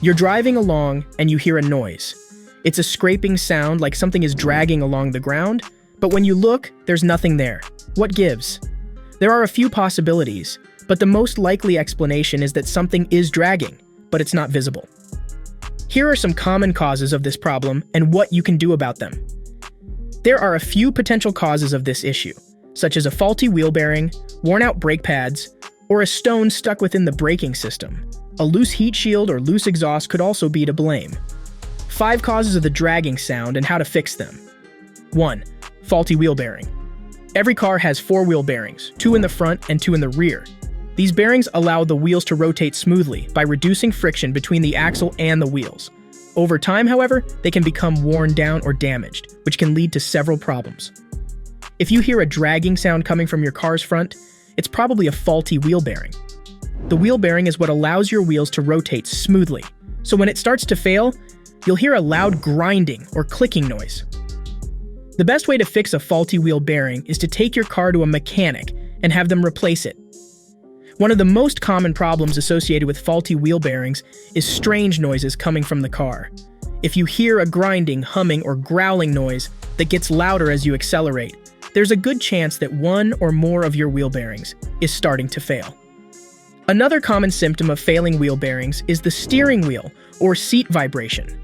You're driving along and you hear a noise. It's a scraping sound like something is dragging along the ground, but when you look, there's nothing there. What gives? There are a few possibilities, but the most likely explanation is that something is dragging, but it's not visible. Here are some common causes of this problem and what you can do about them. There are a few potential causes of this issue, such as a faulty wheel bearing, worn-out brake pads, or a stone stuck within the braking system. A loose heat shield or loose exhaust could also be to blame. 5 causes of the dragging sound and how to fix them. 1. Faulty wheel bearing. Every car has 4 wheel bearings, 2 in the front and 2 in the rear. These bearings allow the wheels to rotate smoothly by reducing friction between the axle and the wheels. Over time, however, they can become worn down or damaged, which can lead to several problems. If you hear a dragging sound coming from your car's front, it's probably a faulty wheel bearing. The wheel bearing is what allows your wheels to rotate smoothly, so when it starts to fail, you'll hear a loud grinding or clicking noise. The best way to fix a faulty wheel bearing is to take your car to a mechanic and have them replace it. One of the most common problems associated with faulty wheel bearings is strange noises coming from the car. If you hear a grinding, humming, or growling noise that gets louder as you accelerate, there's a good chance that one or more of your wheel bearings is starting to fail. Another common symptom of failing wheel bearings is the steering wheel or seat vibration.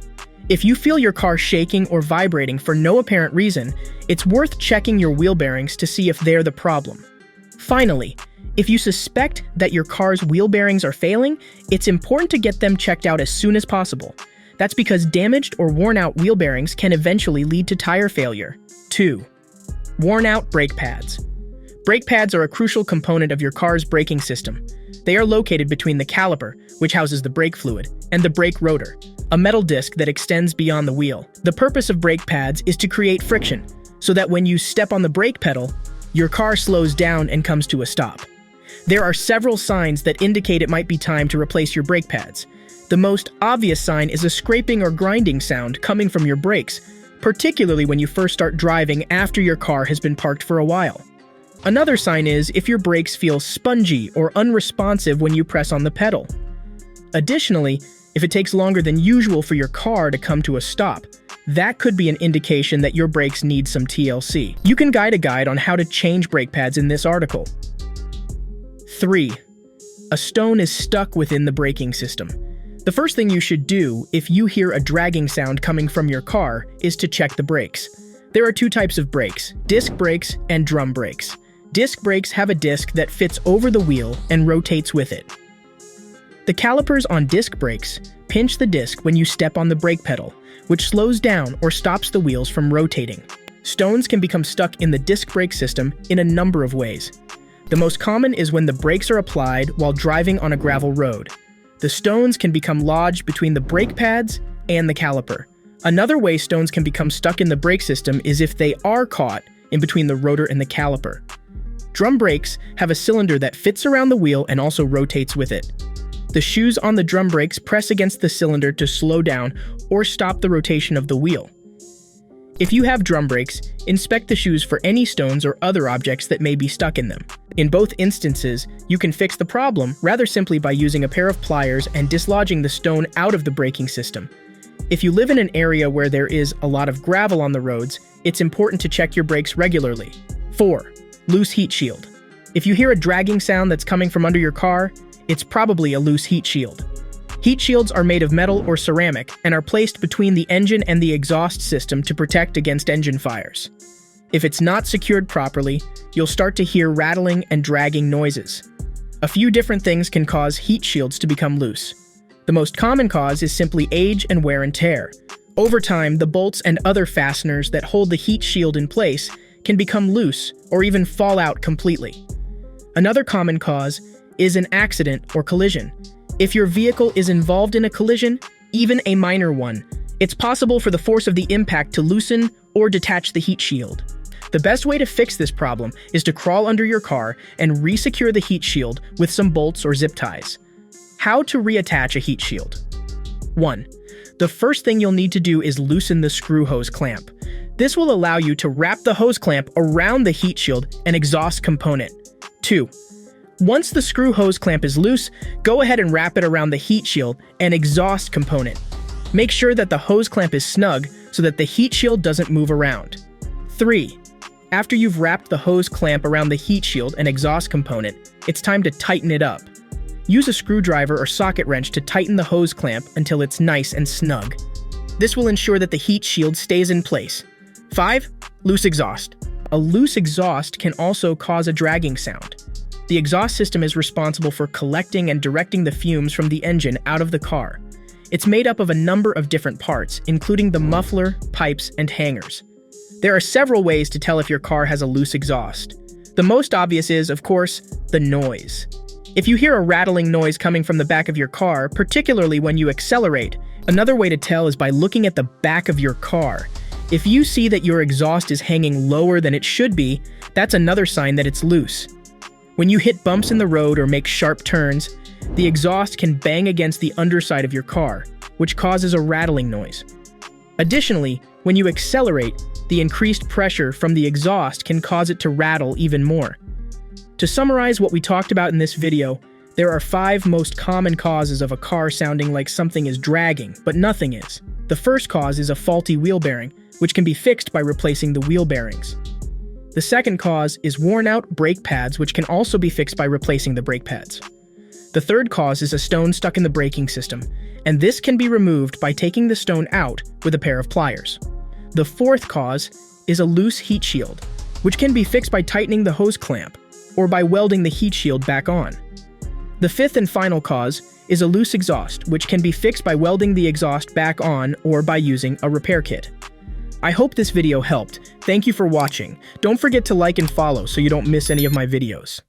If you feel your car shaking or vibrating for no apparent reason, it's worth checking your wheel bearings to see if they're the problem. Finally, if you suspect that your car's wheel bearings are failing, it's important to get them checked out as soon as possible. That's because damaged or worn-out wheel bearings can eventually lead to tire failure. 2. Worn-out brake pads. Brake pads are a crucial component of your car's braking system. They are located between the caliper, which houses the brake fluid, and the brake rotor, a metal disc that extends beyond the wheel. The purpose of brake pads is to create friction, so that when you step on the brake pedal, your car slows down and comes to a stop. There are several signs that indicate it might be time to replace your brake pads. The most obvious sign is a scraping or grinding sound coming from your brakes, particularly when you first start driving after your car has been parked for a while. Another sign is if your brakes feel spongy or unresponsive when you press on the pedal. Additionally, if it takes longer than usual for your car to come to a stop, that could be an indication that your brakes need some TLC. You can find a guide on how to change brake pads in this article. 3. A stone is stuck within the braking system. The first thing you should do if you hear a dragging sound coming from your car is to check the brakes. There are 2 types of brakes, disc brakes and drum brakes. Disc brakes have a disc that fits over the wheel and rotates with it. The calipers on disc brakes pinch the disc when you step on the brake pedal, which slows down or stops the wheels from rotating. Stones can become stuck in the disc brake system in a number of ways. The most common is when the brakes are applied while driving on a gravel road. The stones can become lodged between the brake pads and the caliper. Another way stones can become stuck in the brake system is if they are caught in between the rotor and the caliper. Drum brakes have a cylinder that fits around the wheel and also rotates with it. The shoes on the drum brakes press against the cylinder to slow down or stop the rotation of the wheel. If you have drum brakes, inspect the shoes for any stones or other objects that may be stuck in them. In both instances, you can fix the problem rather simply by using a pair of pliers and dislodging the stone out of the braking system. If you live in an area where there is a lot of gravel on the roads, it's important to check your brakes regularly. 4. Loose heat shield. If you hear a dragging sound that's coming from under your car, it's probably a loose heat shield. Heat shields are made of metal or ceramic and are placed between the engine and the exhaust system to protect against engine fires. If it's not secured properly, you'll start to hear rattling and dragging noises. A few different things can cause heat shields to become loose. The most common cause is simply age and wear and tear. Over time, the bolts and other fasteners that hold the heat shield in place can become loose or even fall out completely. Another common cause is an accident or collision. If your vehicle is involved in a collision, even a minor one, it's possible for the force of the impact to loosen or detach the heat shield. The best way to fix this problem is to crawl under your car and re-secure the heat shield with some bolts or zip ties. How to reattach a heat shield. 1. The first thing you'll need to do is loosen the screw hose clamp. This will allow you to wrap the hose clamp around the heat shield and exhaust component. 2. Once the screw hose clamp is loose, go ahead and wrap it around the heat shield and exhaust component. Make sure that the hose clamp is snug so that the heat shield doesn't move around. 3. After you've wrapped the hose clamp around the heat shield and exhaust component, it's time to tighten it up. Use a screwdriver or socket wrench to tighten the hose clamp until it's nice and snug. This will ensure that the heat shield stays in place. 5. Loose exhaust. A loose exhaust can also cause a dragging sound. The exhaust system is responsible for collecting and directing the fumes from the engine out of the car. It's made up of a number of different parts, including the muffler, pipes, and hangers. There are several ways to tell if your car has a loose exhaust. The most obvious is, of course, the noise. If you hear a rattling noise coming from the back of your car, particularly when you accelerate, another way to tell is by looking at the back of your car. If you see that your exhaust is hanging lower than it should be, that's another sign that it's loose. When you hit bumps in the road or make sharp turns, the exhaust can bang against the underside of your car, which causes a rattling noise. Additionally, when you accelerate, the increased pressure from the exhaust can cause it to rattle even more. To summarize what we talked about in this video, there are 5 most common causes of a car sounding like something is dragging, but nothing is. The first cause is a faulty wheel bearing, which can be fixed by replacing the wheel bearings. The second cause is worn-out brake pads, which can also be fixed by replacing the brake pads. The third cause is a stone stuck in the braking system, and this can be removed by taking the stone out with a pair of pliers. The fourth cause is a loose heat shield, which can be fixed by tightening the hose clamp or by welding the heat shield back on. The fifth and final cause is a loose exhaust, which can be fixed by welding the exhaust back on or by using a repair kit. I hope this video helped. Thank you for watching. Don't forget to like and follow so you don't miss any of my videos.